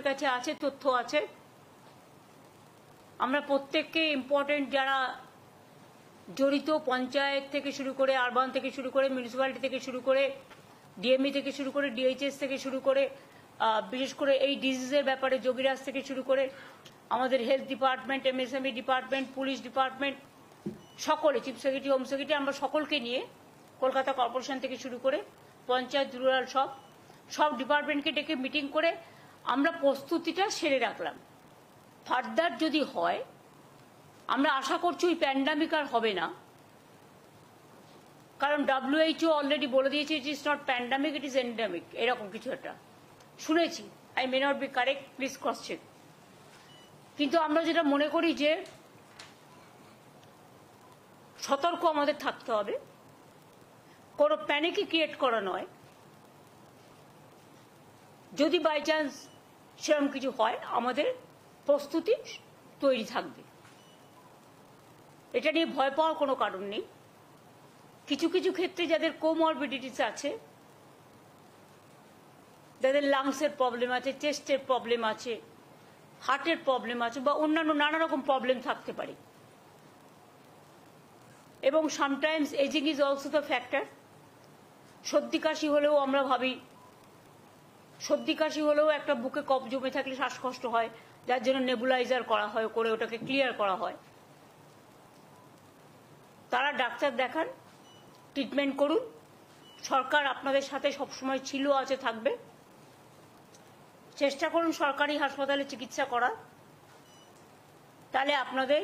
কাছে আছে, তথ্য আছে। আমরা প্রত্যেককে ইম্পর্টেন্ট যারা জড়িত, পঞ্চায়েত থেকে শুরু করে, আরবান থেকে শুরু করে, মিউনিসিপ্যালিটি থেকে শুরু করে, ডিএমই থেকে শুরু করে, ডিএইচএস থেকে শুরু করে, বিশেষ করে এই ডিজিজের ব্যাপারে যোগীরাজ থেকে শুরু করে আমাদের health department, MSME department, police department, সকলে, চিফ সেক্রেটারি, হোম সেক্রেটারি, আমরা সকলকে নিয়ে কলকাতা কর্পোরেশন থেকে শুরু করে পঞ্চায়েত, রুরাল সব ডিপার্টমেন্টকে ডেকে মিটিং করে আমরা প্রস্তুতিটা সেরে রাখলাম। ফার্দার যদি হয়, আমরা আশা করছি ওই প্যান্ডামিক আর হবে না, কারণ WHO অলরেডি বলে দিয়েছে it is not pandemic, it is endemic, এরকম কিছু একটা শুনেছি। I may not be correct, please cross check. কিন্তু আমরা যেটা মনে করি যে সতর্ক আমাদের থাকতে হবে, কোনো প্যানিকই ক্রিয়েট করা নয়। যদি বাই চান্স সেরকম কিছু হয়, আমাদের প্রস্তুতি তৈরি থাকবে, এটা নিয়ে ভয় পাওয়ার কোনো কারণ নেই। কিছু কিছু ক্ষেত্রে যাদের কোমরবিডিটিস আছে, যাদের লাংসের প্রবলেম আছে, চেস্টের প্রবলেম আছে, হার্টের প্রবলেম আছে, বা অন্যান্য নানা রকম প্রবলেম থাকতে পারে, এবং sometimes ageing is also the factor. সর্দি কাশি হলেও আমরা ভাবি, সর্দি কাশি হলেও একটা বুকে কফ জমে থাকলে শ্বাসকষ্ট হয়, যার জন্য নেবুলাইজার করা হয়, করে ওটাকে ক্লিয়ার করা হয়। তারা ডাক্তার দেখান, ট্রিটমেন্ট করুন। সরকার আপনাদের সাথে সবসময় ছিল, আছে, থাকবে। চেষ্টা করুন সরকারি হাসপাতালে চিকিৎসা করার, তাহলে আপনাদের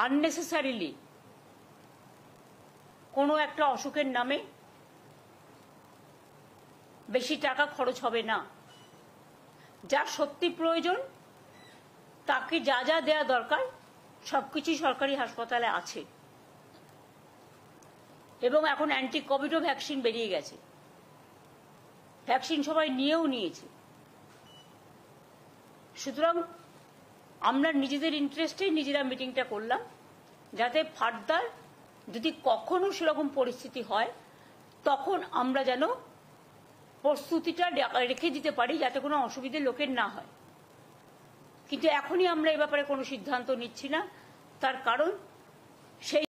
আননেসেসারিলি কোনো একটা অসুখের নামে বেশি টাকা খরচ হবে না। যার সত্যি প্রয়োজন তাকে যা যা দেওয়া দরকার সবকিছুই সরকারি হাসপাতালে আছে, এবং এখন অ্যান্টি কোভিডও ভ্যাকসিন বেরিয়ে গেছে, ভ্যাকসিন সবাই নিয়েছে। সুতরাং আমরা নিজেদের ইন্টারেস্টে নিজেরা মিটিংটা করলাম, যাতে ফার্দার যদি কখনো সেরকম পরিস্থিতি হয়, তখন আমরা যেন প্রস্তুতিটা রেখে দিতে পারি, যাতে কোনো অসুবিধে লোকের না হয়। কিন্তু এখনই আমরা এ ব্যাপারে কোনো সিদ্ধান্ত নিচ্ছি না, তার কারণ সেই